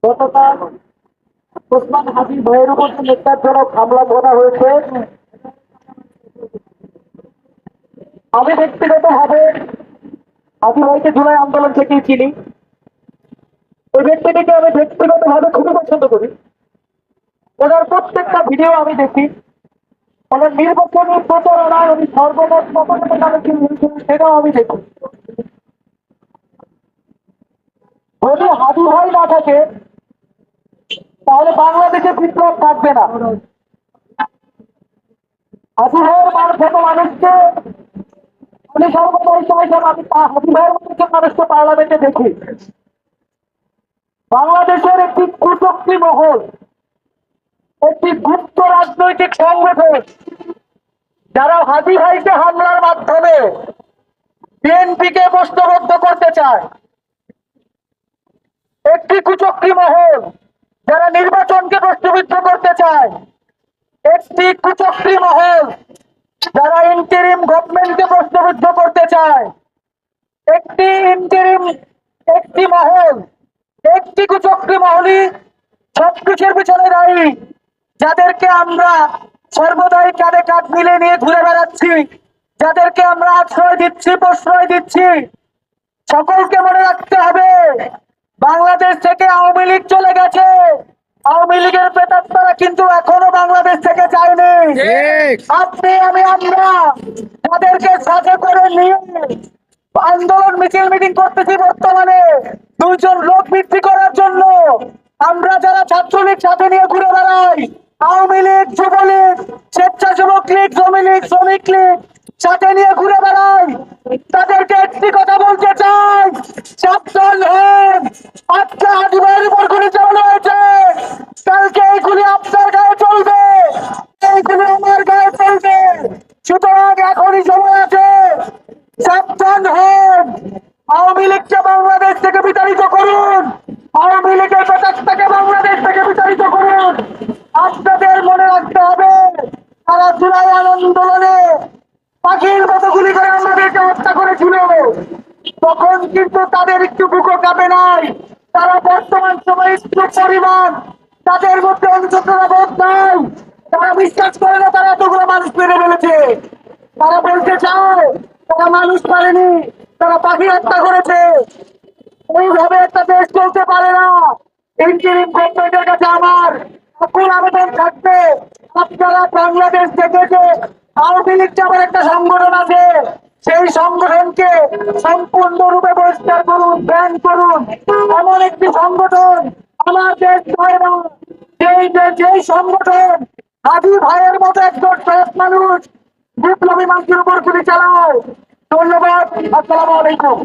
গতকাল ওসমান হাজি ভাইয়ের উপর যে নির্যাতনজনক হামলা করা হয়েছে, আমি ব্যক্তিগতভাবে হাজি ভাইকে জুলাই আন্দোলন থেকেই চিনি। ওই ব্যক্তিটিকে আমি ব্যক্তিগতভাবে খুবই পছন্দ করি। ওনার প্রত্যেকটা ভিডিও আমি দেখি। ওনার নির্বাচনী প্রচারণায় উনি সর্বমত সেটাও আমি দেখি। যদি হাজি ভাই না থাকে তাহলে বাংলাদেশে বিপ্লব থাকবে না। হাজি ভাইয়ের মারফত মানুষকে আমি সর্বদাই চাইছিলাম, আমি হাজি ভাইয়ের মতো মানুষকে পার্লামেন্টে দেখি। বাংলাদেশের একটি কুচক্রী মহল, একটি গুপ্ত রাজনৈতিক সংগঠন, যারা হাজি ভাইকে হামলার মাধ্যমে বিএনপিকে প্রশ্নবদ্ধ করতে চায়, একটি কুচক্রী মহল যারা নির্বাচনকে প্রশ্নবিদ্ধ করতে চায়, একটি কুচক্রী মহল যারা ইন্টারিম গভর্নমেন্টকে প্রশ্নবিদ্ধ করতে চায়, একটি মহল, একটি কুচক্রী মহলই সবকিছুর পিছনে দায়ী, যাদেরকে আমরা সর্বদাই কাঁধে কাঁধ মিলে নিয়ে ঘুরে বেড়াচ্ছি, যাদেরকে আমরা আশ্রয় দিচ্ছি, প্রশ্রয় দিচ্ছি। সকলকে মনে রাখতে হবে, বাংলাদেশ থেকে আওয়ামী লীগ চলে গেছে, আওয়ামী লীগের প্রেতাত্মারা কিন্তু এখনো বাংলাদেশ থেকে যায়নি। আপনি আমরা তাদেরকে সাথে করে নিয়ে আন্দোলন মিছিল মিটিং করতেছি। বর্তমানে দুইজন লোক বৃদ্ধি করার জন্য আমরা যারা ছাত্রলীগ সাথে নিয়ে ঘুরে বেড়াই, আওয়ামী লীগ, যুবলীগ, স্বেচ্ছাসেবক লীগ, জমি লীগ, শ্রমিক লীগ সাথে নিয়ে ঘুরে বেড়াই, তাদেরকে একটি কথা বলতে চাই, সাবধান হন। আজকে হাজি ভাইয়ের উপর গুলি চালানো হয়েছে, কালকে এইগুলি আপনার গায়ে চলবে, এইগুলি আমার গায়ে চলবে। সুতরাং এখনই সময় আছে, সাবধান হন। আওয়ামী লীগকে বাংলাদেশ থেকে বিতাড়িত করুন, আওয়ামী লীগের প্রচেষ্টাকে বাংলাদেশ থেকে বিতাড়িত করুন। আপনাদের মনে রাখতে হবে, তারা জুলাই আন্দোলনে পাখির মতো গুলি করে আমাদেরকে হত্যা করেছিল, তখন কিন্তু তাদের একটু বুকও কাঁপে নাই। তারা বর্তমান সময়ে একটু পরিমাণ তাদের মধ্যে অনুশোচনা বোধ নাই। তারা বিশ্বাস করে না তারা এতগুলো মানুষ মেরে ফেলেছে। তারা বলতে চায় তারা মানুষ মারেনি, তারা পাখি হত্যা করেছে। এইভাবে একটা দেশ চলতে পারে না। ইন্টারিম গভর্নমেন্টের কাছে আমার আকুল আবেদন থাকবে, আপনারা বাংলাদেশ থেকে যে আওয়ামী লীগ নামের একটা সংগঠন আছে, সেই সংগঠনকে সম্পূর্ণরূপে বহিষ্কার করুন, ব্যান করুন। এমন একটি সংগঠন আমার দেশ নয় না, যেই সংগঠন হাজি ভাইয়ের মতো একজন সৎ মানুষ বিপ্লবী মানুষের উপর গুলি চালায়। ধন্যবাদ। আসসালামু আলাইকুম।